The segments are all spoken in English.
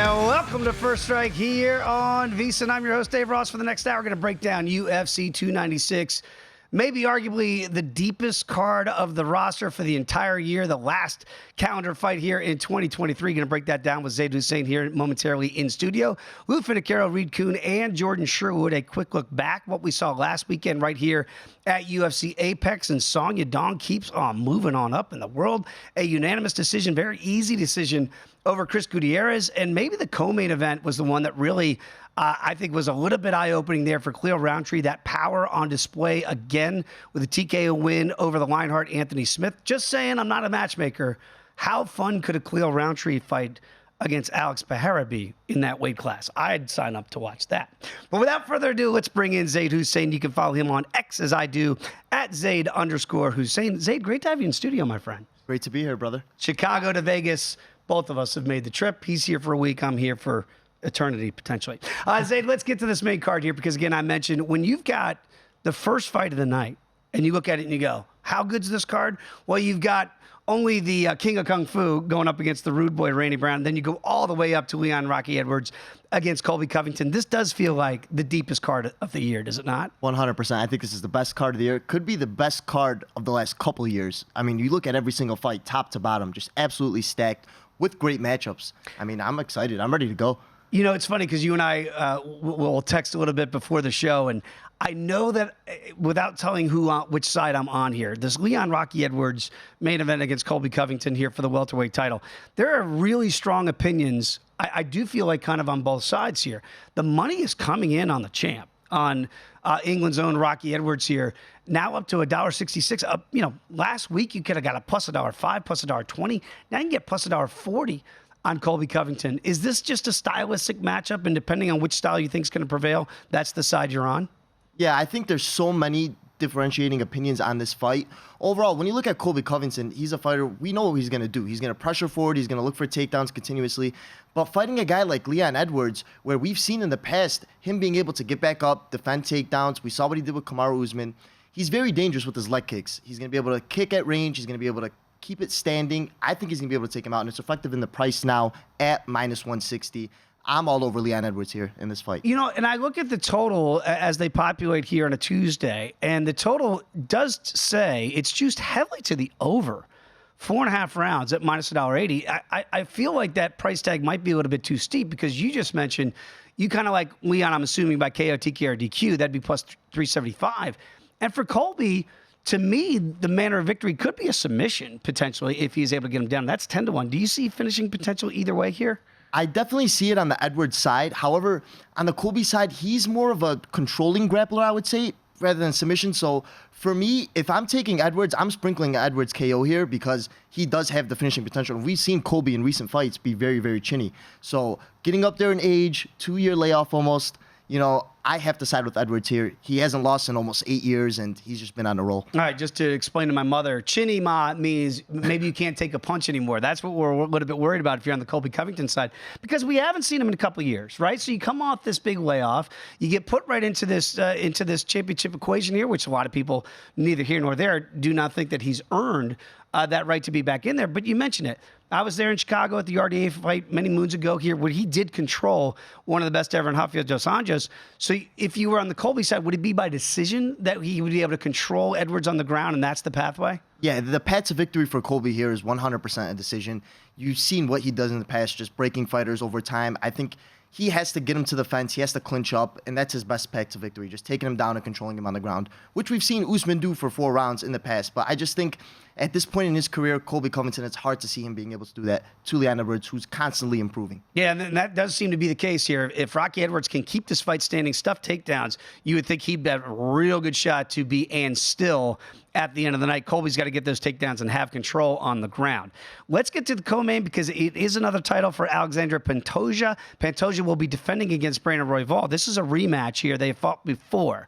Welcome to First Strike here on VSiN. I'm your host, Dave Ross. For the next hour, we're going to break down UFC 296. Maybe arguably the deepest card of the roster for the entire year, the last calendar fight here in 2023. Going to break that down with Zayd Hussein here momentarily in studio. Finocchiaro, Reed Kuhn, and Jordan Sherwood. A quick look back, what we saw last weekend right here at UFC Apex. And Song Yadong keeps on moving on up in the world. A unanimous decision, very easy decision over Chris Gutierrez. And maybe the co-main event was the one that really, I think, was a little bit eye-opening there for Khalil Rountree. That power on display again with a TKO win over the Lionheart Anthony Smith. Just saying, I'm not a matchmaker. How fun could a Khalil Rountree fight against Alex Pereira be in that weight class? I'd sign up to watch that. But without further ado, let's bring in Zayd Hussein. You can follow him on X as I do, at Zayd_Hussein. Zayd, great to have you in studio, my friend. Great to be here, brother. Chicago to Vegas. Both of us have made the trip. He's here for a week. I'm here for eternity, potentially. Zayd, let's get to this main card here because, again, I mentioned when you've got the first fight of the night and you look at it and you go, how good's this card? Well, you've got only the King of Kung Fu going up against the rude boy, Randy Brown. Then you go all the way up to Leon Rocky Edwards against Colby Covington. This does feel like the deepest card of the year, does it not? 100%. I think this is the best card of the year. It could be the best card of the last couple of years. I mean, you look at every single fight, top to bottom, just absolutely stacked with great matchups. I mean, I'm excited. I'm ready to go. You know, it's funny because you and I will text a little bit before the show, and I know that without telling which side I'm on here, this Leon Rocky Edwards main event against Colby Covington here for the welterweight title, there are really strong opinions. I do feel like kind of on both sides here. The money is coming in on the champ, on England's own Rocky Edwards here, now up to $1.66. You know, last week you could have got a plus $1.05, plus $1.20. Now you can get plus $1.40 on Colby Covington. Is this just a stylistic matchup, and depending on which style you think is going to prevail, that's the side you're on? Yeah, I think there's so many differentiating opinions on this fight. Overall, when you look at Colby Covington, he's a fighter, we know what he's going to do. He's going to pressure forward, he's going to look for takedowns continuously. But fighting a guy like Leon Edwards, where we've seen in the past him being able to get back up, defend takedowns, we saw what he did with Kamaru Usman. He's very dangerous with his leg kicks. He's going to be able to kick at range, he's going to be able to keep it standing. I think he's going to be able to take him out, and it's effective in the price now at minus 160. I'm all over Leon Edwards here in this fight. You know, and I look at the total as they populate here on a Tuesday, and the total does say it's juiced heavily to the over. 4.5 rounds at minus $1.80. I feel like that price tag might be a little bit too steep because you just mentioned you kind of like Leon, I'm assuming, by KO, TKO, or DQ. That'd be plus 375. And for Colby, to me, the manner of victory could be a submission, potentially, if he's able to get him down. That's 10-1. Do you see finishing potential either way here? I definitely see it on the Edwards side. However, on the Colby side, he's more of a controlling grappler, I would say, rather than submission. So for me, if I'm taking Edwards, I'm sprinkling Edwards KO here because he does have the finishing potential. We've seen Colby in recent fights be very, very chinny. So getting up there in age, 2-year layoff almost, you know, I have to side with Edwards here. He hasn't lost in almost 8 years, and he's just been on a roll. All right, just to explain to my mother, chinny ma means maybe you can't take a punch anymore. That's what we're a little bit worried about if you're on the Colby Covington side, because we haven't seen him in a couple of years, right? So you come off this big layoff, you get put right into this championship equation here, which a lot of people, neither here nor there, do not think that he's earned that right to be back in there. But you mentioned it. I was there in Chicago at the RDA fight many moons ago here where he did control one of the best ever in Rafael dos Anjos. So if you were on the Colby side, would it be by decision that he would be able to control Edwards on the ground and that's the pathway? Yeah, the path to victory for Colby here is 100% a decision. You've seen what he does in the past, just breaking fighters over time. I think he has to get him to the fence. He has to clinch up, and that's his best path to victory, just taking him down and controlling him on the ground, which we've seen Usman do for 4 rounds in the past. But I just think at this point in his career, Colby Covington, it's hard to see him being able to do that to Leon Edwards, who's constantly improving. Yeah, and that does seem to be the case here. If Rocky Edwards can keep this fight standing, stuff takedowns, you would think he'd have a real good shot to be and still at the end of the night. Colby's got to get those takedowns and have control on the ground. Let's get to the co-main because it is another title for Alexandre Pantoja. Pantoja will be defending against Brandon Royval. This is a rematch here. They fought before.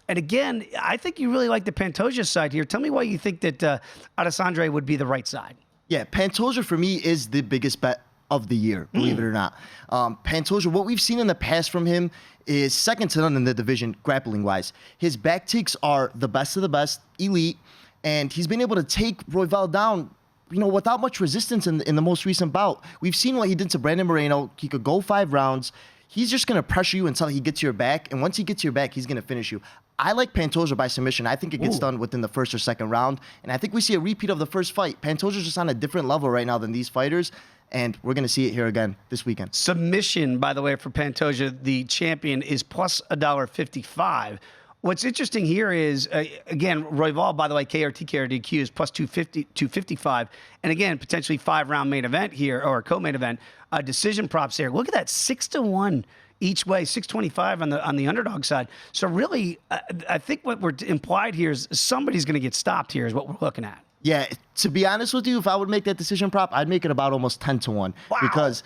And again, I think you really like the Pantoja side here. Tell me why you think that Alexandre would be the right side. Yeah, Pantoja for me is the biggest bet of the year, believe it or not. Pantoja, what we've seen in the past from him is second to none in the division, grappling-wise. His back takes are the best of the best, elite, and he's been able to take Royval down without much resistance in the most recent bout. We've seen what he did to Brandon Moreno. He could go 5 rounds. He's just going to pressure you until he gets your back. And once he gets your back, he's going to finish you. I like Pantoja by submission. I think it gets done within the first or second round. And I think we see a repeat of the first fight. Pantoja's just on a different level right now than these fighters. And we're going to see it here again this weekend. Submission, by the way, for Pantoja, the champion, is plus $1.55. What's interesting here is, again, Royval, by the way, KRT, or DQ is plus 250, 255. And again, potentially 5-round main event here, or co-main event. Decision props there. Look at that, 6-1 each way, 625 on the underdog side. So really, I think what we're implied here is somebody's going to get stopped here is what we're looking at. Yeah, to be honest with you, if I would make that decision prop, I'd make it about almost 10-1. Wow. Because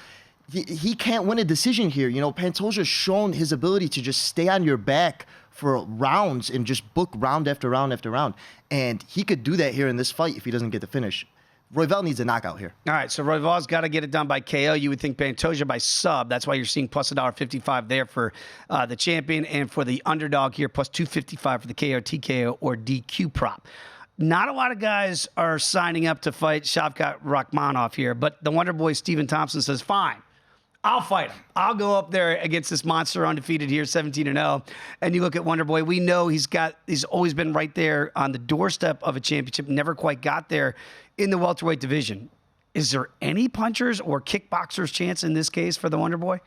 he can't win a decision here. Pantoja's shown his ability to just stay on your back for rounds and just book round after round after round. And he could do that here in this fight if he doesn't get the finish. Royval needs a knockout here. All right, so Royval's got to get it done by KO. You would think Pantoja by sub. That's why you're seeing plus $1.55 there for the champion, and for the underdog here, plus 255 for the KO, TKO, or DQ prop. Not a lot of guys are signing up to fight Shavkat Rakhmonov here, but the Wonder Boy Stephen Thompson says, fine, I'll fight him. I'll go up there against this monster undefeated here, 17-0. And you look at Wonder Boy, we know he's always been right there on the doorstep of a championship, never quite got there in the welterweight division. Is there any punchers or kickboxers chance in this case for the Wonder Boy?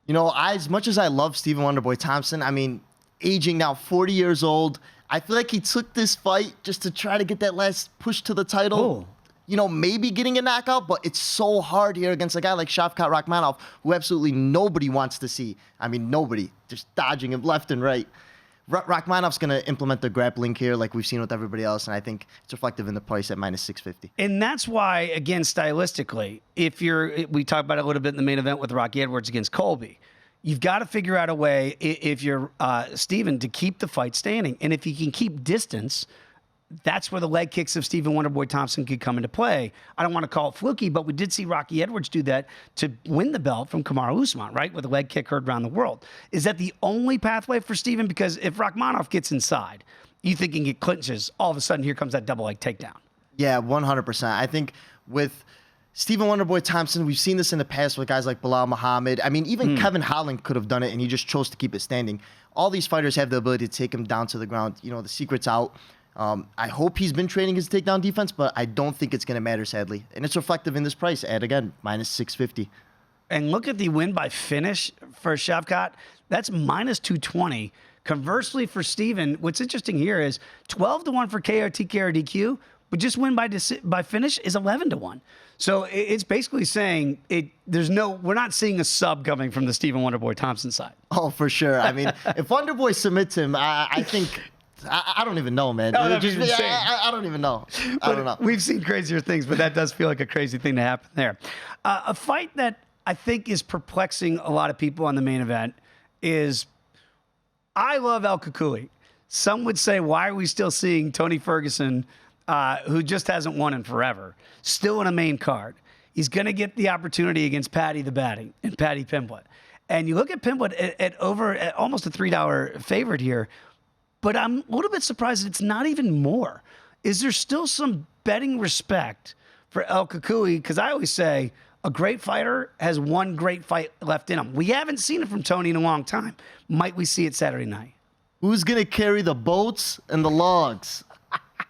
As much as I love Stephen Wonderboy Thompson, I mean, aging now 40 years old, I feel like he took this fight just to try to get that last push to the title. Maybe getting a knockout, but it's so hard here against a guy like Shavkat Rakhmonov, who absolutely nobody wants to see. I mean, nobody. Just dodging him left and right. Rakhmonov's going to implement the grappling here like we've seen with everybody else, and I think it's reflective in the price at minus 650. And that's why, again, stylistically, we talked about it a little bit in the main event with Rocky Edwards against Colby. You've got to figure out a way, if you're Steven, to keep the fight standing. And if you can keep distance, that's where the leg kicks of Stephen Wonderboy Thompson could come into play. I don't want to call it fluky, but we did see Rocky Edwards do that to win the belt from Kamaru Usman, right? With a leg kick heard around the world. Is that the only pathway for Stephen? Because if Rakhmonov gets inside, you think he can get clinches, all of a sudden here comes that double leg takedown. Yeah, 100%. I think with Stephen Wonderboy Thompson, we've seen this in the past with guys like Bilal Muhammad. I mean, even Kevin Holland could have done it, and he just chose to keep it standing. All these fighters have the ability to take him down to the ground. The secret's out. I hope he's been training his takedown defense, but I don't think it's going to matter, sadly. And it's reflective in this price at, again, minus 650. And look at the win by finish for Shavkat. That's minus 220. Conversely, for Steven, what's interesting here is 12-1 for KO, TKO, or DQ, but just win by finish is 11-1. So it's basically saying we're not seeing a sub coming from the Stephen Wonderboy Thompson side. Oh, for sure. I mean, if Wonderboy submits him, I think... I don't even know, man. No, I don't even know. I don't know. We've seen crazier things, but that does feel like a crazy thing to happen there. A fight that I think is perplexing a lot of people on the main event is, I love El Kukui. Some would say, why are we still seeing Tony Ferguson, who just hasn't won in forever, still in a main card? He's going to get the opportunity against Paddy the Batting and Paddy Pimblett. And you look at Pimblett at almost a $3 favorite here. But I'm a little bit surprised it's not even more. Is there still some betting respect for El Kukui? Because I always say a great fighter has one great fight left in him. We haven't seen it from Tony in a long time. Might we see it Saturday night? Who's going to carry the boats and the logs?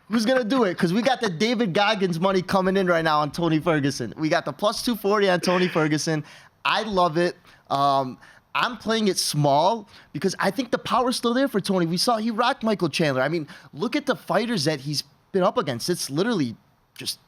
Who's going to do it? Because we got the David Goggins money coming in right now on Tony Ferguson. We got the plus 240 on Tony Ferguson. I love it. I'm playing it small because I think the power's still there for Tony. We saw he rocked Michael Chandler. I mean, look at the fighters that he's been up against. It's literally just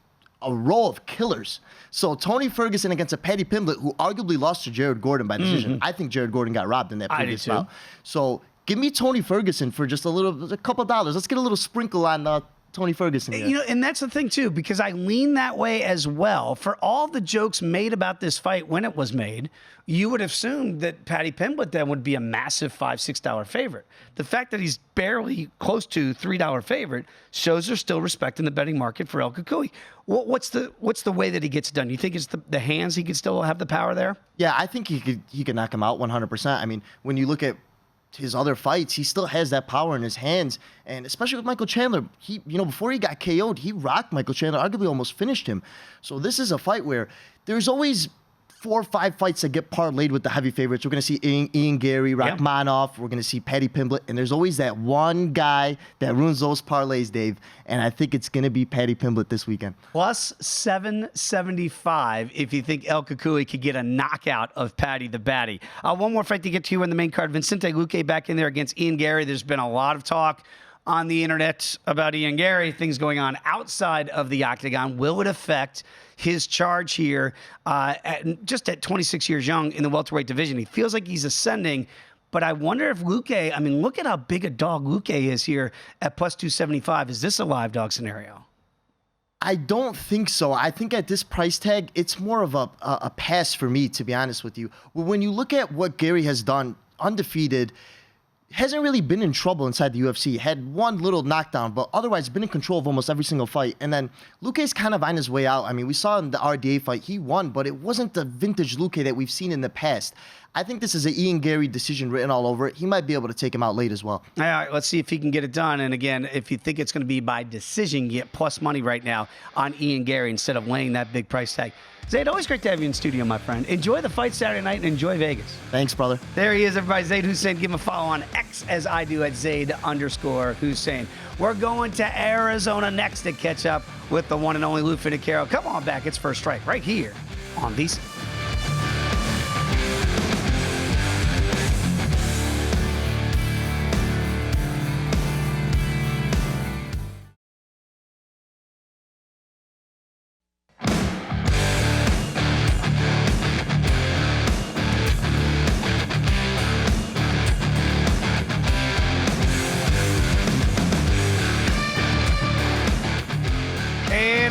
a row of killers. So Tony Ferguson against a Paddy Pimblett, who arguably lost to Jared Gordon by decision. I think Jared Gordon got robbed in that previous bout. So give me Tony Ferguson for just a couple dollars. Let's get a little sprinkle on Tony Ferguson here. And that's the thing, too, because I lean that way as well. For all the jokes made about this fight when it was made, you would assume that Paddy Pimblett then would be a massive $5, $6 favorite. The fact that he's barely close to $3 favorite shows there's still respect in the betting market for El Kukui. What's the way that he gets it done? You think it's the hands? He could still have the power there? Yeah, I think he could knock him out 100%. I mean, when you look at his other fights, he still has that power in his hands. And especially with Michael Chandler, before he got KO'd, he rocked Michael Chandler, arguably almost finished him. So this is a fight where there's always 4 or 5 fights that get parlayed with the heavy favorites. We're going to see Ian Gary, Rachmanov. We're going to see Paddy Pimblett. And there's always that one guy that ruins those parlays, Dave. And I think it's going to be Paddy Pimblett this weekend. Plus 775 if you think El Kukui could get a knockout of Paddy the Batty. One more fight to get to you in the main card. Vicente Luque back in there against Ian Gary. There's been a lot of talk on the internet about Ian Gary, things going on outside of the octagon. Will it affect his charge here just at 26 years young in the welterweight division? He feels like he's ascending, but I wonder if Luque, I mean, look at how big a dog Luque is here at plus 275. Is this a live dog scenario? I don't think so. I think at this price tag, it's more of a pass for me, to be honest with you. When you look at what Gary has done, undefeated, hasn't really been in trouble inside the UFC. Had one little knockdown, but otherwise been in control of almost every single fight. And then Luque's kind of on his way out. I mean, we saw in the RDA fight, he won, but it wasn't the vintage Luque that we've seen in the past. I think this is an Ian Gary decision written all over it. He might be able to take him out late as well. All right, let's see if he can get it done. And again, if you think it's going to be by decision, you get plus money right now on Ian Gary instead of laying that big price tag. Zayd, always great to have you in studio, my friend. Enjoy the fight Saturday night and enjoy Vegas. Thanks, brother. There he is, everybody. Zayd Hussein. Give him a follow on X as I do at Zayd_Hussein. We're going to Arizona next to catch up with the one and only Lou Finocchiaro. Come on back. It's First Strike right here on VSiN.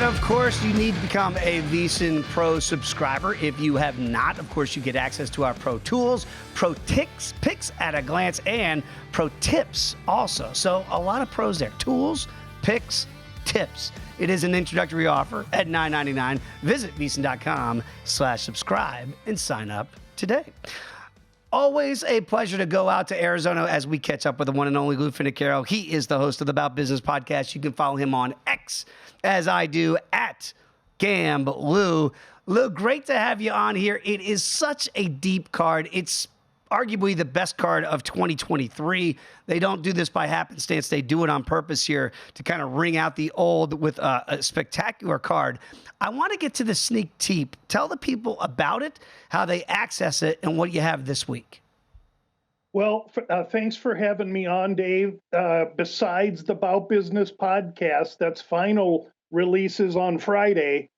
Of course, you need to become a VSiN Pro subscriber. If you have not, of course, you get access to our Pro Tools, Pro Ticks, Picks at a Glance, and Pro Tips also. So a lot of pros there. Tools, Picks, Tips. It is an introductory offer at $9.99. Visit VSiN.com/subscribe and sign up today. Always a pleasure to go out to Arizona as we catch up with the one and only Lou Finocchiaro. He is the host of the About Business podcast. You can follow him on X, as I do, at GambLou. Lou, great to have you on here. It is such a deep card. It's arguably the best card of 2023. They don't do this by happenstance. They do it on purpose here to kind of ring out the old with a spectacular card. I want to get to the sneak teep. Tell the people about it, how they access it, and what you have this week. Well, thanks for having me on, Dave. Besides the About Business podcast, that's final releases on Friday.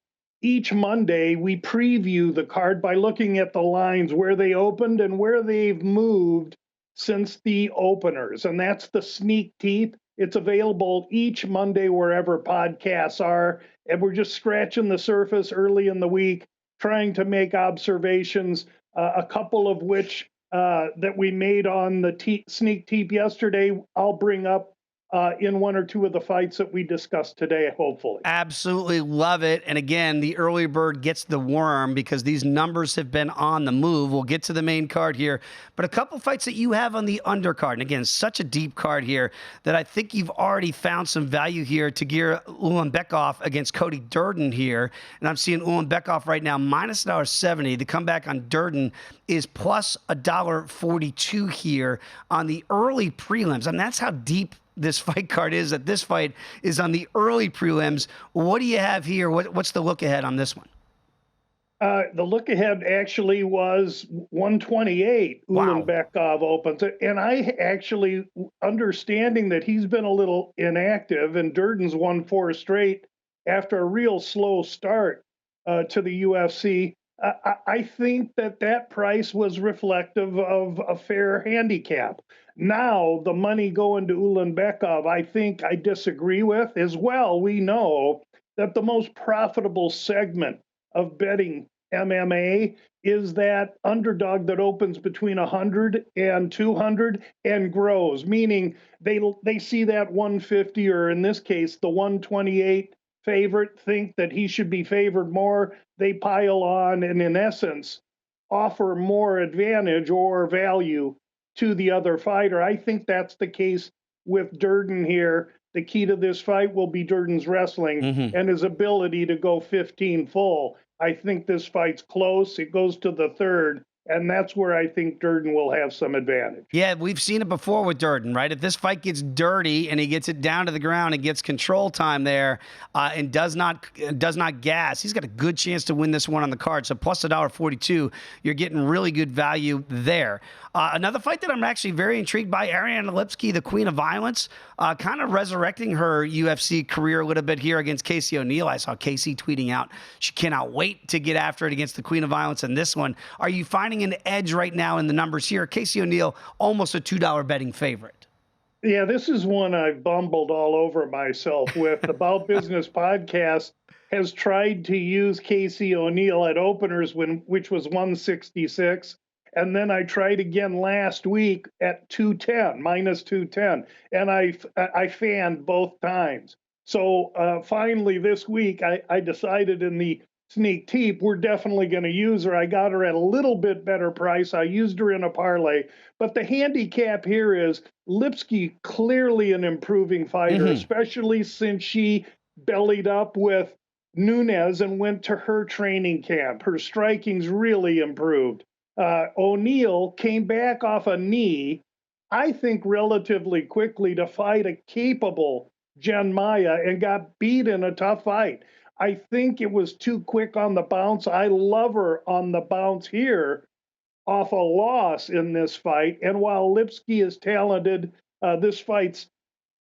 Each Monday, we preview the card by looking at the lines, where they opened and where they've moved since the openers. And that's the sneak teep. It's available each Monday wherever podcasts are. And we're just scratching the surface early in the week, trying to make observations, a couple of which that we made on the sneak teep yesterday, I'll bring up in one or two of the fights that we discussed today, hopefully. Absolutely love it. And again, the early bird gets the worm because these numbers have been on the move. We'll get to the main card here, but a couple fights that you have on the undercard. And again, such a deep card here that I think you've already found some value here to gear Ulanbekov against Cody Durden here. And I'm seeing Ulanbekov right now minus $1.70. The comeback on Durden is plus $1.42 here on the early prelims. And that's how deep this fight card is, that this fight is on the early prelims. What do you have here? What's the look ahead on this one? The look ahead actually was 128. Wow. Ulanbekov opens it. And I actually, understanding that he's been a little inactive and Durden's won 4 straight after a real slow start to the UFC, I think that price was reflective of a fair handicap. Now, the money going to Ulanbekov, I think I disagree with. As well, we know that the most profitable segment of betting MMA is that underdog that opens between 100 and 200 and grows, meaning they see that 150, or in this case, the 128 favorite, think that he should be favored more. They pile on and, in essence, offer more advantage or value to the other fighter. I think that's the case with Durden here. The key to this fight will be Durden's wrestling and his ability to go 15 full. I think this fight's close. It goes to the third, and that's where I think Durden will have some advantage. Yeah, we've seen it before with Durden, right? If this fight gets dirty and he gets it down to the ground and gets control time there and does not gas, he's got a good chance to win this one on the card. So plus $1.42, you're getting really good value there. Another fight that I'm actually very intrigued by, Ariane Lipski, the Queen of Violence, kind of resurrecting her UFC career a little bit here against Casey O'Neill. I saw Casey tweeting out she cannot wait to get after it against the Queen of Violence in this one. Are you finding an edge right now in the numbers here? Casey O'Neill, almost a $2 betting favorite. Yeah, this is one I've bumbled all over myself with. The About Business podcast has tried to use Casey O'Neill at openers, which was 166. And then I tried again last week at 210, minus 210. And I fanned both times. So finally this week, I decided in the sneak teep, we're definitely going to use her. I got her at a little bit better price. I used her in a parlay. But the handicap here is Lipski clearly an improving fighter, especially since she bellied up with Nunes and went to her training camp. Her striking's really improved. O'Neill came back off a knee, I think relatively quickly, to fight a capable Jen Maya and got beat in a tough fight. I think it was too quick on the bounce. I love her on the bounce here off a loss in this fight. And while Lipski is talented, this fight's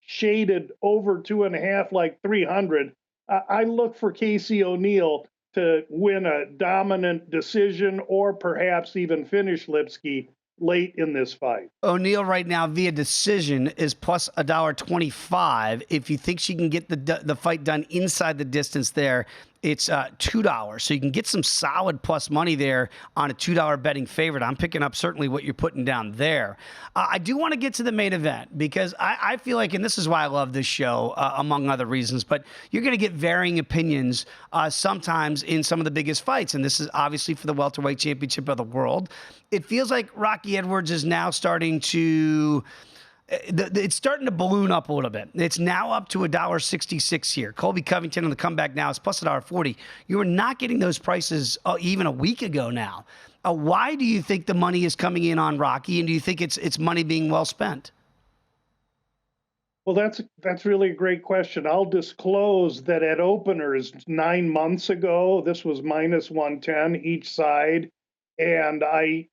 shaded over 2.5, like 300. I look for Casey O'Neill to win a dominant decision or perhaps even finish Lipski late in this fight. O'Neill right now via decision is plus $1.25. If you think she can get the fight done inside the distance there, it's $2. So you can get some solid plus money there on a $2 betting favorite. I'm picking up certainly what you're putting down there. I do want to get to the main event because I feel like, and this is why I love this show, among other reasons, but you're going to get varying opinions sometimes in some of the biggest fights. And this is obviously for the welterweight championship of the world. It feels like Rocky Edwards is now starting to... It's starting to balloon up a little bit. It's now up to $1.66 here. Colby Covington on the comeback now is plus $1.40. You were not getting those prices even a week ago now. Why do you think the money is coming in on Rocky, and do you think it's money being well spent? Well, that's really a great question. I'll disclose that at openers 9 months ago, this was minus 110 each side, and I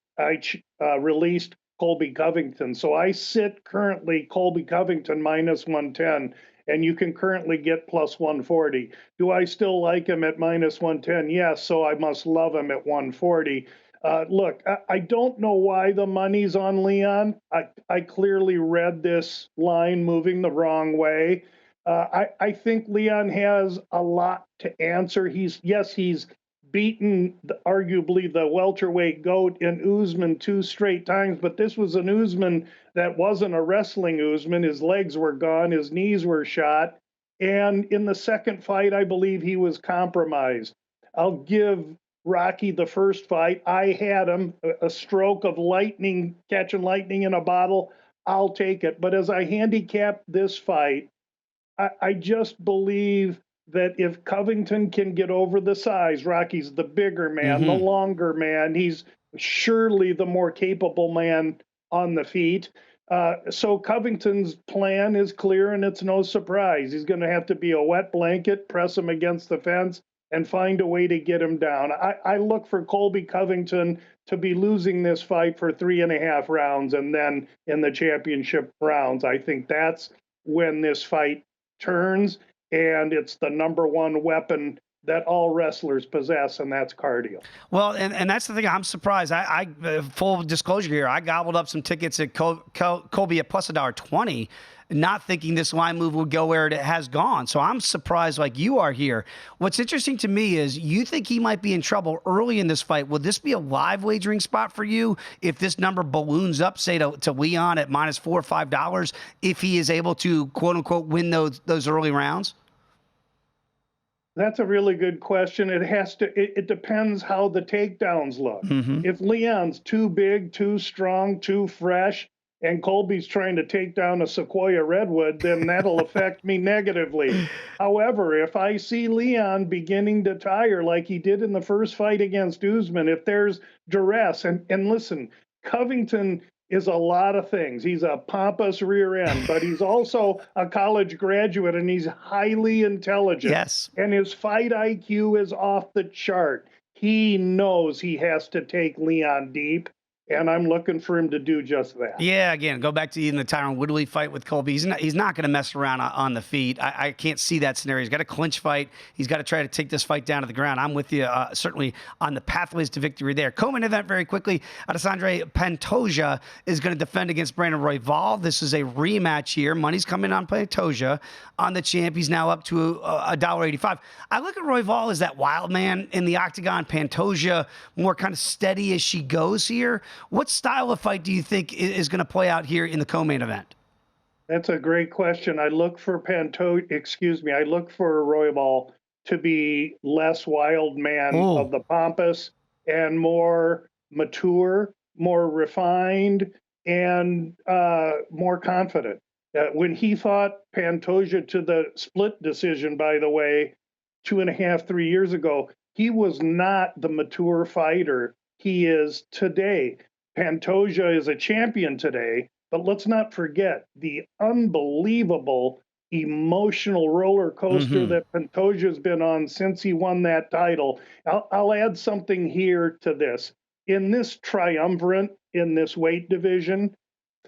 released Colby Covington. So I sit currently Colby Covington minus 110, and you can currently get plus 140. Do I still like him at minus 110? Yes, so I must love him at 140. Look, I don't know why the money's on Leon. I clearly read this line moving the wrong way. I think Leon has a lot to answer. He's beaten arguably the welterweight GOAT in Usman 2 straight times, but this was an Usman that wasn't a wrestling Usman. His legs were gone, his knees were shot, and in the second fight, I believe he was compromised. I'll give Rocky the first fight. I had him, a stroke of lightning, catching lightning in a bottle. I'll take it. But as I handicap this fight, I just believe that if Covington can get over the size, Rocky's the bigger man, the longer man, he's surely the more capable man on the feet. So Covington's plan is clear, and it's no surprise. He's going to have to be a wet blanket, press him against the fence, and find a way to get him down. I look for Colby Covington to be losing this fight for 3.5 rounds, and then in the championship rounds, I think that's when this fight turns. And it's the number one weapon that all wrestlers possess, and that's cardio. Well, and that's the thing. I'm surprised. I full disclosure here, I gobbled up some tickets at Colby at plus $1.20, not thinking this line move would go where it has gone. So I'm surprised like you are here. What's interesting to me is you think he might be in trouble early in this fight. Would this be a live wagering spot for you if this number balloons up, say, to Leon at minus $4 or $5, if he is able to, quote-unquote, win those early rounds? That's a really good question. It depends how the takedowns look. Mm-hmm. If Leon's too big, too strong, too fresh, and Colby's trying to take down a Sequoia Redwood, then that'll affect me negatively. However, if I see Leon beginning to tire like he did in the first fight against Usman, if there's duress, and listen, Covington is a lot of things. He's a pompous rear end, but he's also a college graduate and he's highly intelligent. Yes. And his fight IQ is off the chart. He knows he has to take Leon deep, and I'm looking for him to do just that. Yeah, again, go back to even the Tyron Woodley fight with Colby. He's not going to mess around on the feet. I can't see that scenario. He's got a clinch fight. He's got to try to take this fight down to the ground. I'm with you certainly on the pathways to victory there. Co-main event very quickly. Alexandre Pantoja is going to defend against Brandon Royval. This is a rematch here. Money's coming on Pantoja on the champ. He's now up to $1.85. I look at Royval as that wild man in the octagon. Pantoja more kind of steady as she goes here. What style of fight do you think is going to play out here in the co-main event? That's a great question. I look for Royval to be less wild man of the pompous and more mature, more refined, and more confident. When he fought Pantoja to the split decision, by the way, 2.5, 3 years ago, he was not the mature fighter he is today. Pantoja is a champion today, but let's not forget the unbelievable emotional roller coaster that Pantoja's been on since he won that title. I'll add something here to this. In this triumvirate, in this weight division,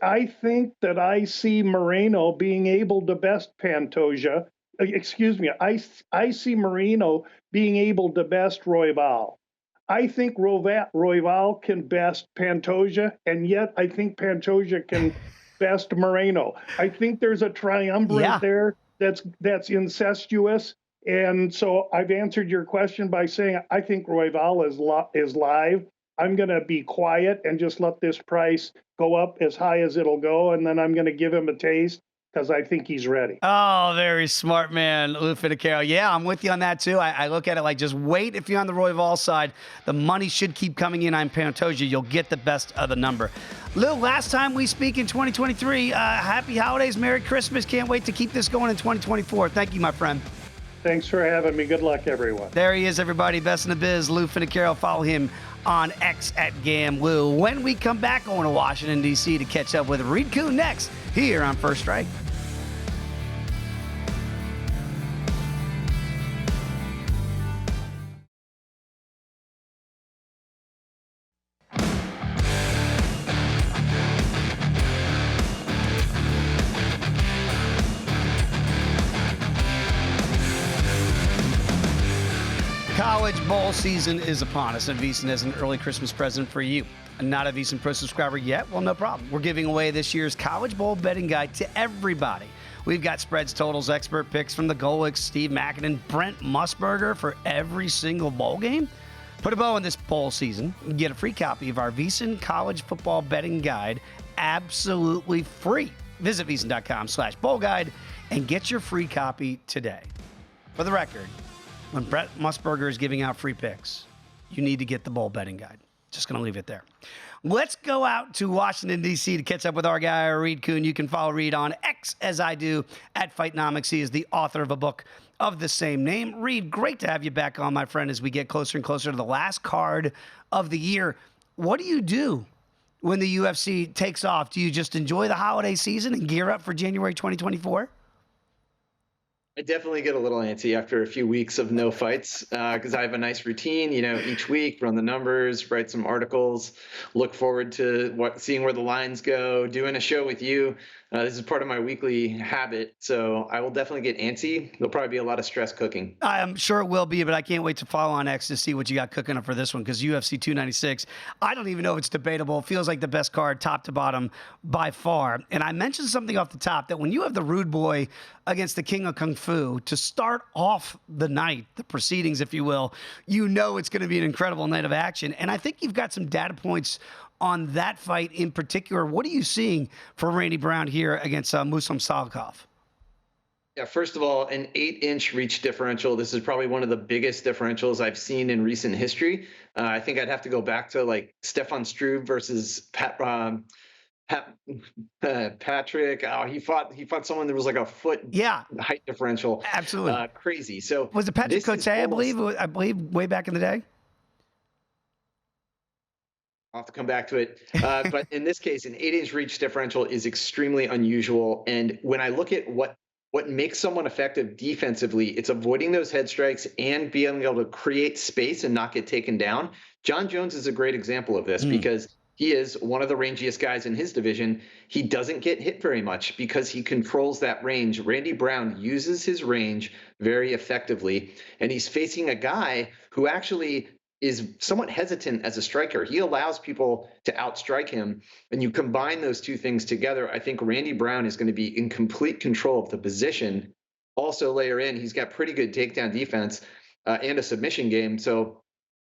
I think that I see Moreno being able to best Pantoja. I see Moreno being able to best Royval. I think Royval can best Pantoja, and yet I think Pantoja can best Moreno. I think there's a triumvirate there that's incestuous. And so I've answered your question by saying I think Royval is live. I'm going to be quiet and just let this price go up as high as it'll go, and then I'm going to give him a taste because I think he's ready. Oh, very smart man, Lou Finocchiaro. Yeah, I'm with you on that too. I look at it like just wait if you're on the Royval side. The money should keep coming in on Pantoja. You'll get the best of the number. Lou, last time we speak in 2023, happy holidays, Merry Christmas. Can't wait to keep this going in 2024. Thank you, my friend. Thanks for having me. Good luck, everyone. There he is, everybody. Best in the biz, Lou Finocchiaro. Follow him on X at GamLou. When we come back, going to Washington, D.C. to catch up with Reed Kuhn next here on First Strike. College bowl season is upon us, and VSiN has an early Christmas present for you. Not a VSiN Pro subscriber yet? Well, no problem. We're giving away this year's College Bowl betting guide to everybody. We've got spreads, totals, expert picks from the Golics, Steve Mackin, Brent Musburger for every single bowl game. Put a bow in this bowl season and get a free copy of our VSiN College Football Betting Guide absolutely free. Visit VSiN.com/bowl guide and get your free copy today. For the record, when Brett Musburger is giving out free picks, you need to get the bowl betting guide. Just going to leave it there. Let's go out to Washington, D.C. to catch up with our guy, Reed Kuhn. You can follow Reed on X, as I do, at Fightnomics. He is the author of a book of the same name. Reed, great to have you back on, my friend, as we get closer and closer to the last card of the year. What do you do when the UFC takes off? Do you just enjoy the holiday season and gear up for January 2024? I definitely get a little antsy after a few weeks of no fights because I have a nice routine, each week, run the numbers, write some articles, look forward to seeing where the lines go, doing a show with you. This is part of my weekly habit, so I will definitely get antsy. There'll probably be a lot of stress cooking. I'm sure it will be, but I can't wait to follow on X to see what you got cooking up for this one, because UFC 296, I don't even know if it's debatable. It feels like the best card, top to bottom, by far. And I mentioned something off the top, that when you have the Rude Boy against the King of Kung Fu to start off the night, the proceedings, if you will, it's going to be an incredible night of action. And I think you've got some data points on that fight in particular. What are you seeing for Randy Brown here against Muslim Salikov? Yeah, first of all, an 8-inch reach differential. This is probably one of the biggest differentials I've seen in recent history. I think I'd have to go back to like Stefan Struve versus Pat, Patrick. Oh, he fought someone that was like a foot Yeah, height differential. absolutely. Crazy. So Was it Patrick this is Cote, I almost. believe? I believe way back in the day. I'll have to come back to it. But in this case, an 8-inch reach differential is extremely unusual. And when I look at what makes someone effective defensively, it's avoiding those head strikes and being able to create space and not get taken down. John Jones is a great example of this because he is one of the rangiest guys in his division. He doesn't get hit very much because he controls that range. Randy Brown uses his range very effectively, and he's facing a guy who actually is somewhat hesitant as a striker. He allows people to outstrike him. And you combine those two things together, I think Randy Brown is going to be in complete control of the position. Also layer in, he's got pretty good takedown defense and a submission game. So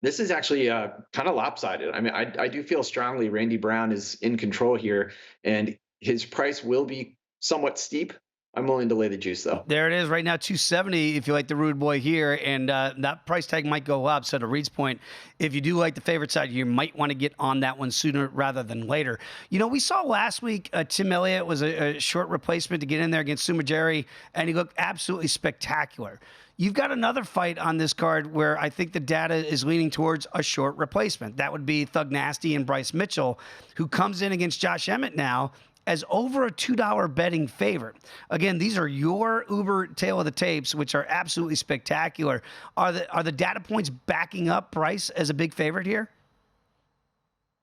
this is actually kind of lopsided. I mean, I do feel strongly Randy Brown is in control here, and his price will be somewhat steep. I'm willing to lay the juice, though. There it is right now, 270 if you like the Rude Boy here, and that price tag might go up. So to Reed's point, if you do like the favorite side, you might want to get on that one sooner rather than later. You know, we saw last week Tim Elliott was a short replacement to get in there against Sumajeri, and he looked absolutely spectacular. You've got another fight on this card where I think the data is leaning towards a short replacement. That would be Thug Nasty and Bryce Mitchell, who comes in against Josh Emmett now as over a $2 betting favorite. Again, these are your Uber tail of the tapes, which are absolutely spectacular. Are the data points backing up Bryce as a big favorite here?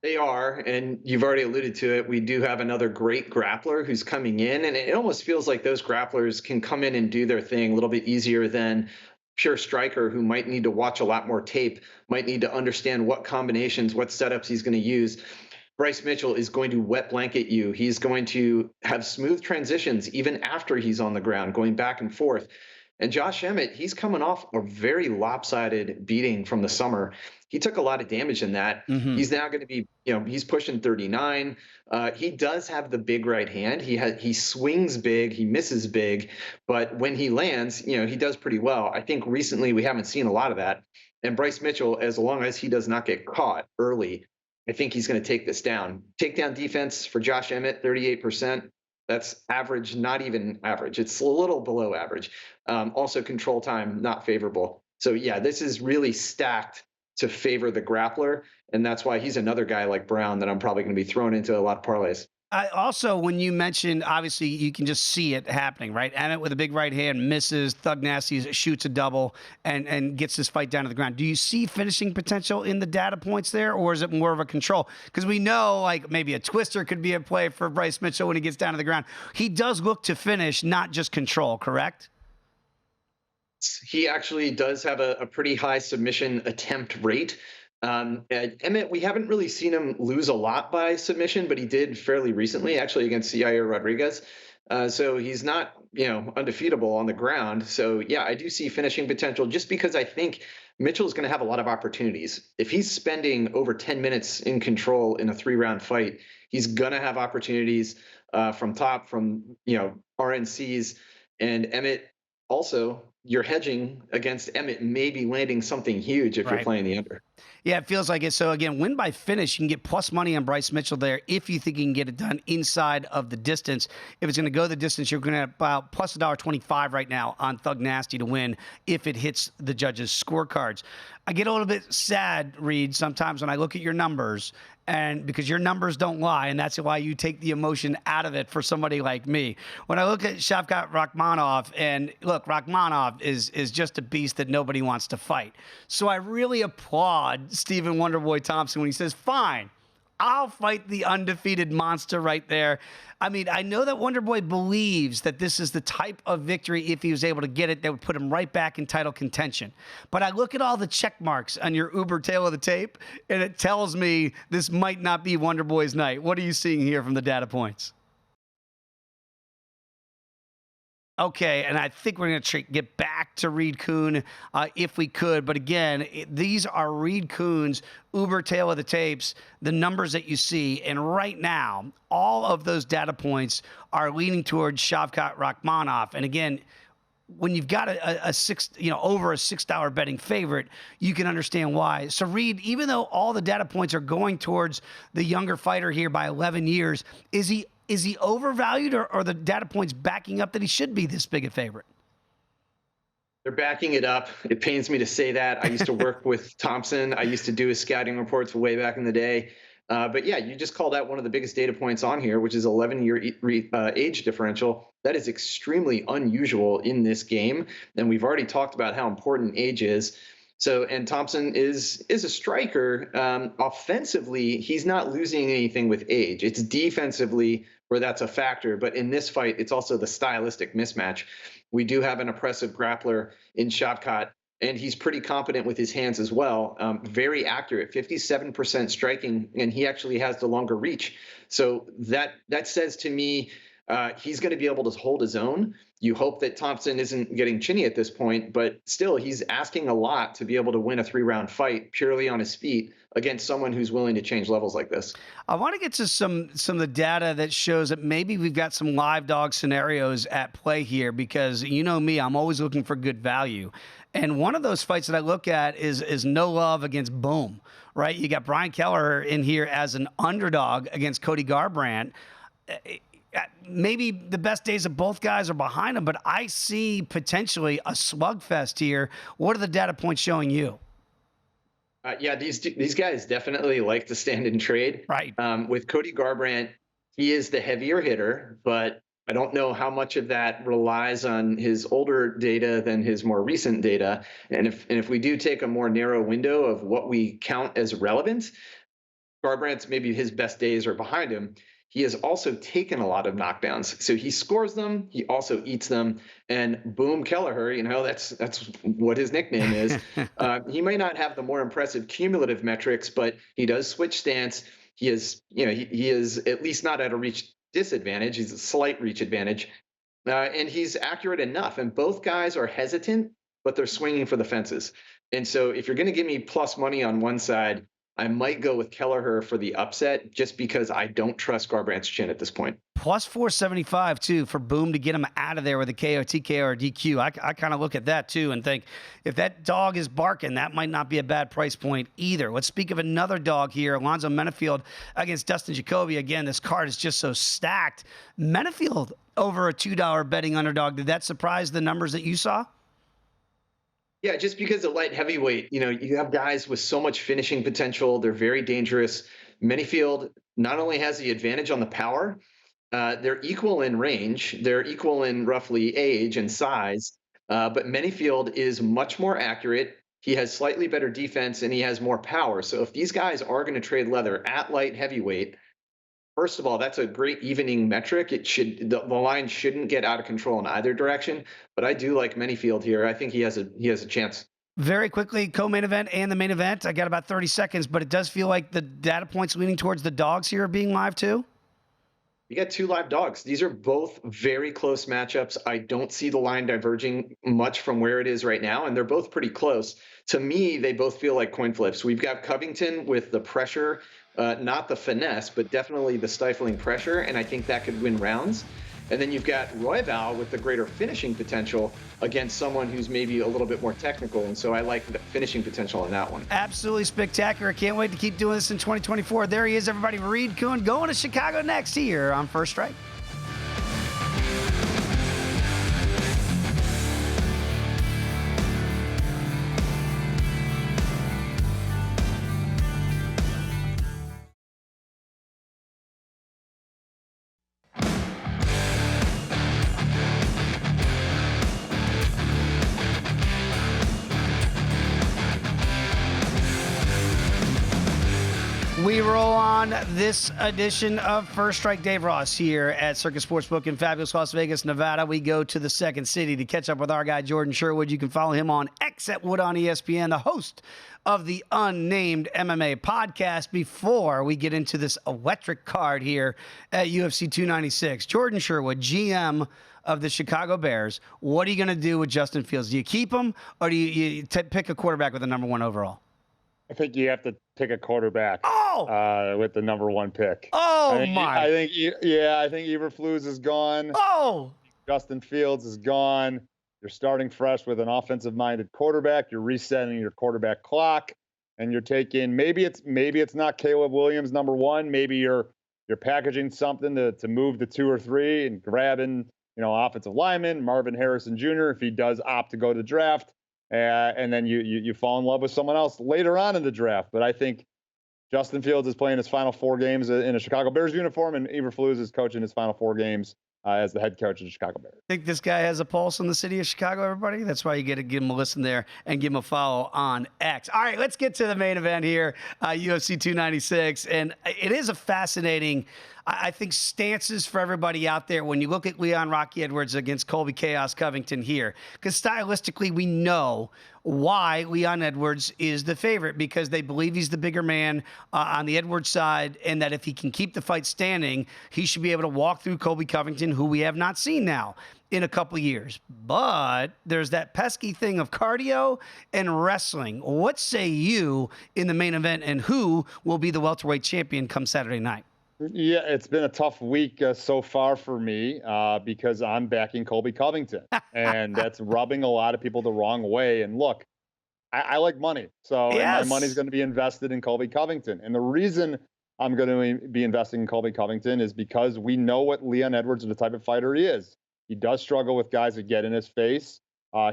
They are, and you've already alluded to it. We do have another great grappler who's coming in, and it almost feels like those grapplers can come in and do their thing a little bit easier than pure striker who might need to watch a lot more tape, might need to understand what combinations, what setups he's going to use. Bryce Mitchell is going to wet blanket you. He's going to have smooth transitions even after he's on the ground, going back and forth. And Josh Emmett, he's coming off a very lopsided beating from the summer. He took a lot of damage in that. He's now going to be, he's pushing 39. He does have the big right hand. He swings big, he misses big, but when he lands, he does pretty well. I think recently we haven't seen a lot of that. And Bryce Mitchell, as long as he does not get caught early, I think he's going to take this down. Takedown defense for Josh Emmett, 38%. That's average, not even average. It's a little below average. Also, control time, not favorable. So, yeah, this is really stacked to favor the grappler. And that's why he's another guy like Brown that I'm probably going to be thrown into a lot of parlays. I also, when you mentioned, obviously, you can just see it happening, right? Emmett with a big right hand misses. Thug Nasty shoots a double and gets this fight down to the ground. Do you see finishing potential in the data points there, or is it more of a control? Because we know, like, maybe a twister could be a play for Bryce Mitchell when he gets down to the ground. He does look to finish, not just control, correct? He actually does have a pretty high submission attempt rate. Emmett, we haven't really seen him lose a lot by submission, but he did fairly recently, actually against Yair Rodriguez. So he's not, undefeatable on the ground. So yeah, I do see finishing potential just because I think Mitchell's going to have a lot of opportunities. If he's spending over 10 minutes in control in a 3-round fight, he's going to have opportunities from top, from, RNCs. And Emmett also, you're hedging against Emmett maybe landing something huge if you're playing the under. Yeah, it feels like it. So, again, win by finish. You can get plus money on Bryce Mitchell there if you think you can get it done inside of the distance. If it's going to go the distance, you're going to have about plus $1.25 right now on Thug Nasty to win if it hits the judges' scorecards. I get a little bit sad, Reed, sometimes when I look at your numbers, and because your numbers don't lie, and that's why you take the emotion out of it for somebody like me. When I look at Shavkat Rakhmonov, and look, Rakhmonov is just a beast that nobody wants to fight. So I really applaud Stephen Wonderboy Thompson when he says, fine, I'll fight the undefeated monster right there. I mean, I know that Wonderboy believes that this is the type of victory, if he was able to get it, that would put him right back in title contention. But I look at all the check marks on your Uber tail of the tape, and it tells me this might not be Wonderboy's night. What are you seeing here from the data points? Okay, and I think we're going to get back to Reed Kuhn if we could. But again, these are Reed Kuhn's uber tail of the tapes, the numbers that you see. And right now, all of those data points are leaning towards Shavkat Rakhmonov. And again, when you've got a six, over a $6 betting favorite, you can understand why. So Reed, even though all the data points are going towards the younger fighter here by 11 years, is he overvalued, or are the data points backing up that he should be this big a favorite? They're backing it up. It pains me to say that. I used to work with Thompson. I used to do his scouting reports way back in the day. But yeah, you just called out one of the biggest data points on here, which is 11-year age differential. That is extremely unusual in this game. And we've already talked about how important age is. So, and Thompson is a striker. Offensively, he's not losing anything with age. It's defensively where that's a factor. But in this fight, it's also the stylistic mismatch. We do have an oppressive grappler in Shavkat, and he's pretty competent with his hands as well. Very accurate, 57% striking, and he actually has the longer reach. So that says to me he's going to be able to hold his own. You hope that Thompson isn't getting chinny at this point, but still he's asking a lot to be able to win a 3-round fight purely on his feet against someone who's willing to change levels like this. I want to get to some of the data that shows that maybe we've got some live dog scenarios at play here, because you know me, I'm always looking for good value. And one of those fights that I look at is No Love against Boom, right? You got Brian Kelleher in here as an underdog against Cody Garbrandt. Maybe the best days of both guys are behind them, but I see potentially a slugfest here. What are the data points showing you? Yeah, these guys definitely like to stand and trade. Right. With Cody Garbrandt, he is the heavier hitter, but I don't know how much of that relies on his older data than his more recent data. And if we do take a more narrow window of what we count as relevant, Garbrandt's maybe his best days are behind him. He has also taken a lot of knockdowns. So he scores them, he also eats them. And Boom Kelleher, that's what his nickname is. He may not have the more impressive cumulative metrics, but he does switch stance. He is, he is at least not at a reach disadvantage. He's a slight reach advantage. And he's accurate enough. And both guys are hesitant, but they're swinging for the fences. And so if you're going to give me plus money on one side, I might go with Kelleher for the upset just because I don't trust Garbrandt's chin at this point. Plus 475, too, for Boom to get him out of there with a KO, TKO, or DQ. I kind of look at that, too, and think if that dog is barking, that might not be a bad price point either. Let's speak of another dog here, Alonzo Menefield against Dustin Jacoby. Again, this card is just so stacked. Menefield over a $2 betting underdog. Did that surprise the numbers that you saw? Yeah, just because of light heavyweight, you have guys with so much finishing potential. They're very dangerous. Menefield not only has the advantage on the power, they're equal in range. They're equal in roughly age and size. But Menefield is much more accurate. He has slightly better defense and he has more power. So if these guys are going to trade leather at light heavyweight, first of all, that's a great evening metric. The line shouldn't get out of control in either direction. But I do like Menefield here. I think he has a chance. Very quickly, co-main event and the main event. I got about 30 seconds, but it does feel like the data points leaning towards the dogs here are being live too. You got two live dogs. These are both very close matchups. I don't see the line diverging much from where it is right now, and they're both pretty close. To me, they both feel like coin flips. We've got Covington with the pressure, not the finesse, but definitely the stifling pressure, and I think that could win rounds. And then you've got Royval with the greater finishing potential against someone who's maybe a little bit more technical. And so I like the finishing potential in that one. Absolutely spectacular. Can't wait to keep doing this in 2024. There he is, everybody. Reed Kuhn going to Chicago next here on First Strike. We roll on this edition of First Strike. Dave Ross here at Circus Sportsbook in fabulous Las Vegas, Nevada. We go to the second city to catch up with our guy, Jordan Sherwood. You can follow him on X at Wood on ESPN, the host of the Unnamed MMA podcast. Before we get into this electric card here at UFC 296, Jordan Sherwood, GM of the Chicago Bears. What are you going to do with Justin Fields? Do you keep him, or do you pick a quarterback with the number 1 overall? I think you have to pick a quarterback with the number 1 pick. Oh, I think Eberflus is gone. Oh, Justin Fields is gone. You're starting fresh with an offensive-minded quarterback. You're resetting your quarterback clock, and you're taking maybe it's not Caleb Williams number 1. Maybe you're packaging something to move to 2 or 3 and grabbing offensive lineman Marvin Harrison Jr. if he does opt to go to the draft. And then you fall in love with someone else later on in the draft. But I think Justin Fields is playing his final 4 games in a Chicago Bears uniform, and Eberflus is coaching his final 4 games as the head coach of the Chicago Bears. Think this guy has a pulse in the city of Chicago, everybody? That's why you get to give him a listen there and give him a follow on X. All right, let's get to the main event here, UFC 296. And it is a fascinating, I think, stances for everybody out there when you look at Leon Rocky Edwards against Colby Chaos Covington here. Because stylistically, we know why Leon Edwards is the favorite, because they believe he's the bigger man on the Edwards side, and that if he can keep the fight standing, he should be able to walk through Colby Covington, who we have not seen now in a couple of years. But there's that pesky thing of cardio and wrestling. What say you in the main event, and who will be the welterweight champion come Saturday night? Yeah, it's been a tough week so far for me because I'm backing Colby Covington, and that's rubbing a lot of people the wrong way. And look, I like money, so Yes. my money's going to be invested in Colby Covington. And the reason I'm going to be investing in Colby Covington is because we know what Leon Edwards, the type of fighter he is. He does struggle with guys that get in his face.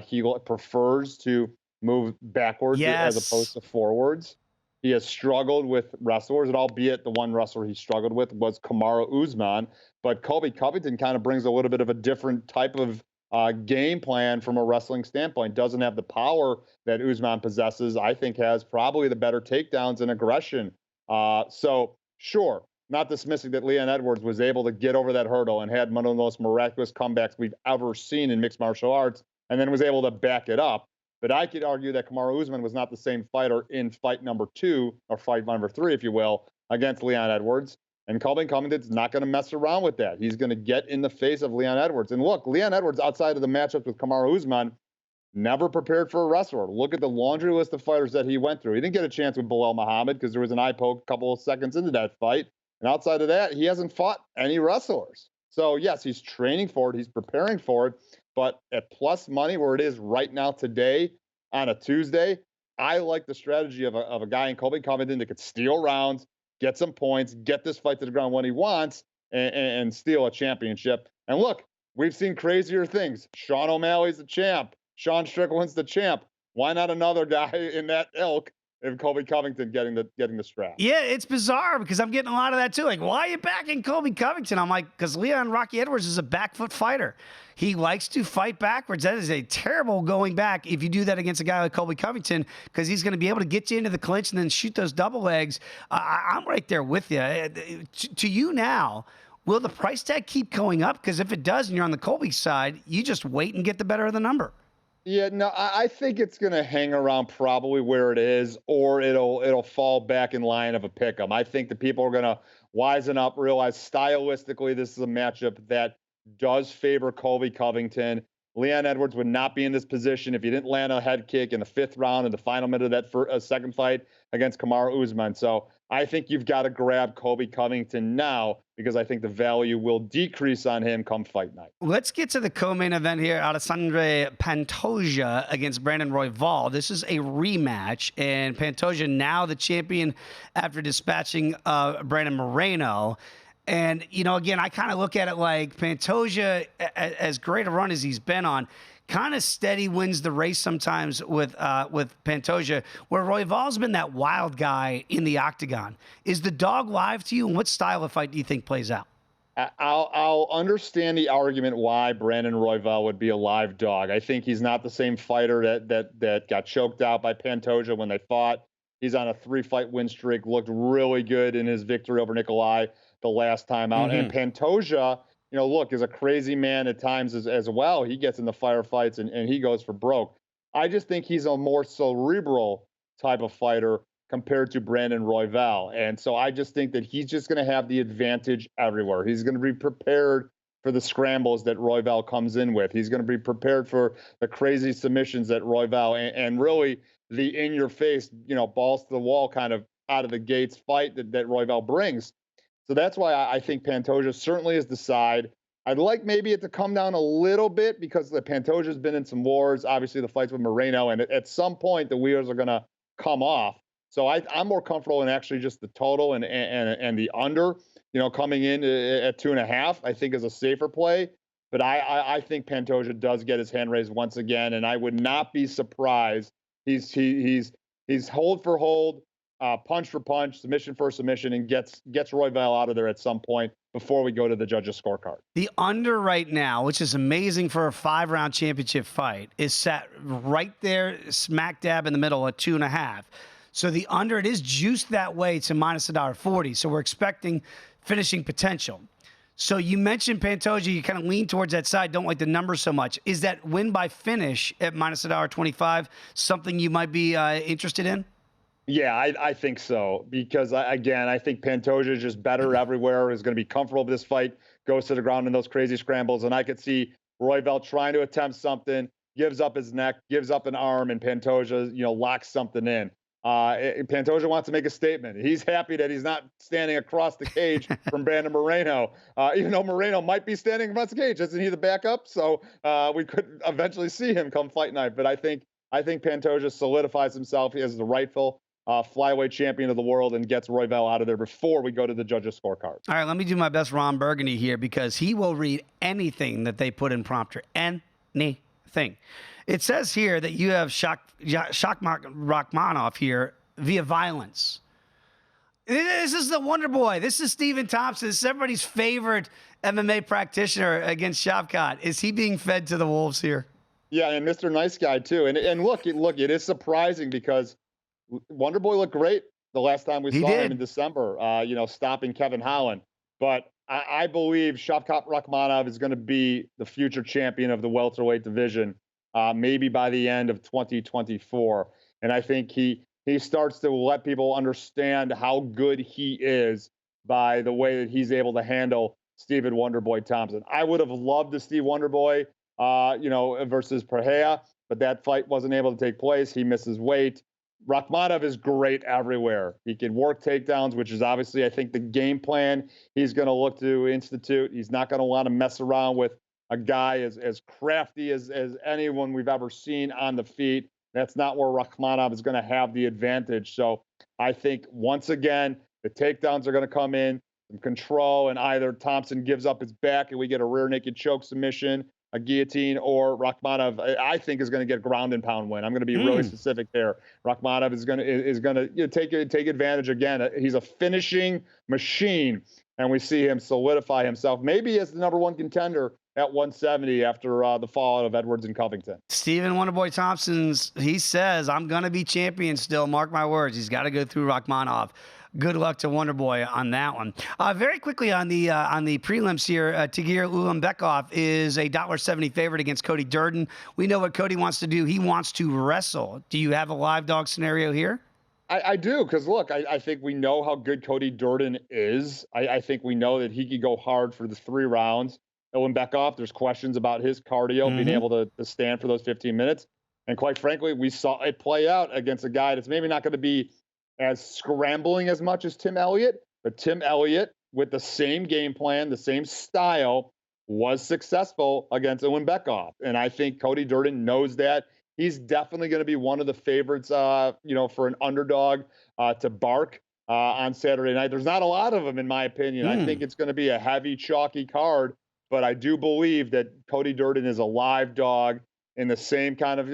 He prefers to move backwards as opposed to forwards. He has struggled with wrestlers, and albeit the one wrestler he struggled with was Kamaru Usman. But Colby Covington kind of brings a little bit of a different type of game plan from a wrestling standpoint. Doesn't have the power that Usman possesses. I think has probably the better takedowns and aggression. So sure, not dismissing that Leon Edwards was able to get over that hurdle and had one of the most miraculous comebacks we've ever seen in mixed martial arts, and then was able to back it up. But I could argue that Kamaru Usman was not the same fighter in fight number 2, or fight number 3, if you will, against Leon Edwards. And Colby Covington's not going to mess around with that. He's going to get in the face of Leon Edwards. And look, Leon Edwards, outside of the matchups with Kamaru Usman, never prepared for a wrestler. Look at the laundry list of fighters that he went through. He didn't get a chance with Bilal Muhammad because there was an eye poke a couple of seconds into that fight. And outside of that, he hasn't fought any wrestlers. So, yes, he's training for it. He's preparing for it. But at plus money where it is right now today on a Tuesday, I like the strategy of a guy in Colby Covington that could steal rounds, get some points, get this fight to the ground when he wants, and steal a championship. And look, we've seen crazier things. Sean O'Malley's the champ. Sean Strickland's the champ. Why not another guy in that ilk if Colby Covington getting the strap? Yeah, it's bizarre because I'm getting a lot of that too. Like, why are you backing Colby Covington? I'm like, because Leon Rocky Edwards is a back foot fighter. He likes to fight backwards. That is a terrible going back if you do that against a guy like Colby Covington, because he's going to be able to get you into the clinch and then shoot those double legs. I'm right there with you. To you now, will the price tag keep going up? Because if it does and you're on the Colby side, you just wait and get the better of the number. Yeah, no, I think it's going to hang around probably where it is, or it'll fall back in line of a pick 'em. I think the people are going to wisen up, realize stylistically this is a matchup that does favor Colby Covington. Leon Edwards would not be in this position if he didn't land a head kick in the 5th round in the final minute of that second fight against Kamaru Usman. So I think you've got to grab Colby Covington now, because I think the value will decrease on him come fight night. Let's get to the co-main event here. Alexandre Pantoja against Brandon Royval. This is a rematch, and Pantoja now the champion after dispatching Brandon Moreno. And, again, I kind of look at it like Pantoja, as great a run as he's been on, kind of steady wins the race sometimes with Pantoja, where Royval's been that wild guy in the octagon. Is the dog live to you, and what style of fight do you think plays out? I'll understand the argument why Brandon Royval would be a live dog. I think he's not the same fighter that got choked out by Pantoja when they fought. He's on a 3-fight win streak, looked really good in his victory over Nikolai the last time out. And Pantoja, look, is a crazy man at times as well. He gets in the firefights and he goes for broke. I just think he's a more cerebral type of fighter compared to Brandon Royval. And so I just think that he's just going to have the advantage everywhere. He's going to be prepared for the scrambles that Royval comes in with. He's going to be prepared for the crazy submissions that Royval and really the in-your-face, balls to the wall kind of out of the gates fight that Royval brings. So that's why I think Pantoja certainly is the side. I'd like maybe it to come down a little bit because the Pantoja's been in some wars, obviously the fights with Moreno, and at some point the wheels are going to come off. So I'm more comfortable in actually just the total and the under, coming in at 2.5, I think is a safer play. But I think Pantoja does get his hand raised once again, and I would not be surprised. He's hold for hold, punch for punch, submission for submission, and gets Royval out of there at some point before we go to the judges' scorecard. The under right now, which is amazing for a 5-round championship fight, is set right there, smack dab in the middle at 2.5. So the under, it is juiced that way to minus $1.40. So we're expecting finishing potential. So you mentioned Pantoja, you kind of lean towards that side, don't like the numbers so much. Is that win by finish at minus $1.25 something you might be interested in? Yeah, I think so. Because, I think Pantoja is just better everywhere, is going to be comfortable with this fight, goes to the ground in those crazy scrambles. And I could see Royval trying to attempt something, gives up his neck, gives up an arm, and Pantoja, locks something in. Pantoja wants to make a statement. He's happy that he's not standing across the cage from Brandon Moreno, even though Moreno might be standing across the cage. Isn't he the backup? So we could eventually see him come fight night. But I think Pantoja solidifies himself as the rightful flyweight champion of the world and gets Royval out of there before we go to the judges' scorecard. All right, let me do my best Ron Burgundy here because he will read anything that they put in prompter. Anything. It says here that you have Rakhmonov here via violence. This is the Wonder Boy. This is Stephen Thompson. This is everybody's favorite MMA practitioner against Shavkat. Is he being fed to the wolves here? Yeah, and Mr. Nice Guy too. And look, it is surprising because Wonder Boy looked great the last time we saw him in December, stopping Kevin Holland. But I believe Shavkat Rakhmonov is going to be the future champion of the welterweight division. Maybe by the end of 2024. And I think he starts to let people understand how good he is by the way that he's able to handle Stephen Wonderboy Thompson. I would have loved to see Wonderboy, versus Pereira, but that fight wasn't able to take place. He misses weight. Rakhmonov is great everywhere. He can work takedowns, which is obviously, I think, the game plan he's going to look to institute. He's not going to want to mess around with a guy as crafty as anyone we've ever seen on the feet. That's not where Rakhmonov is going to have the advantage. So I think, once again, the takedowns are going to come in, some control, and either Thompson gives up his back and we get a rear naked choke submission, a guillotine, or Rakhmonov, I think, is going to get ground and pound win. I'm going to be really specific there. Rakhmonov is going to take advantage again. He's a finishing machine, and we see him solidify himself maybe as the number one contender at 170 after the fallout of Edwards and Covington. Stephen Wonderboy Thompson's, he says, I'm going to be champion still. Mark my words. He's got to go through Rakhmonov. Good luck to Wonderboy on that one. Very quickly on the prelims here, Tagir Ulanbekov is a $1.70 favorite against Cody Durden. We know what Cody wants to do. He wants to wrestle. Do you have a live dog scenario here? I do, because look, I think we know how good Cody Durden is. I think we know that he could go hard for the 3 rounds. Ulanbekov, there's questions about his cardio, being able to stand for those 15 minutes. And quite frankly, we saw it play out against a guy that's maybe not going to be as scrambling as much as Tim Elliott, but Tim Elliott, with the same game plan, the same style, was successful against Ulanbekov. And I think Cody Durden knows that. He's definitely going to be one of the favorites, for an underdog to bark on Saturday night. There's not a lot of them, in my opinion. I think it's going to be a heavy, chalky card. But I do believe that Cody Durden is a live dog in the same kind of,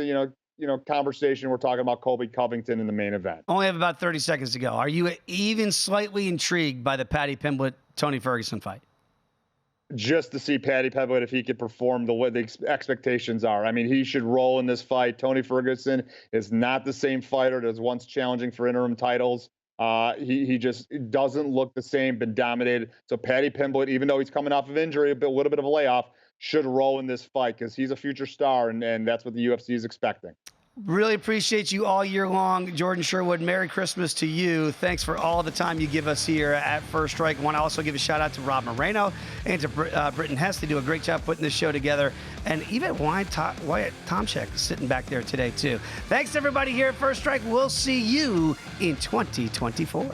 conversation we're talking about Colby Covington in the main event. Only have about 30 seconds to go. Are you even slightly intrigued by the Paddy Pimblett-Tony Ferguson fight? just to see Paddy Pimblett if he could perform the way the expectations are. I mean, he should roll in this fight. Tony Ferguson is not the same fighter that was once challenging for interim titles. He just doesn't look the same, been dominated. So Paddy Pimblett, even though he's coming off of injury, a little bit of a layoff, should roll in this fight because he's a future star, and that's what the UFC is expecting. Really appreciate you all year long, Jordan Sherwood. Merry Christmas to you. Thanks for all the time you give us here at First Strike. I want to also give a shout out to Rob Moreno and to Britton Hess. They do a great job putting this show together. And even Wyatt Tomchek is sitting back there today, too. Thanks, everybody, here at First Strike. We'll see you in 2024.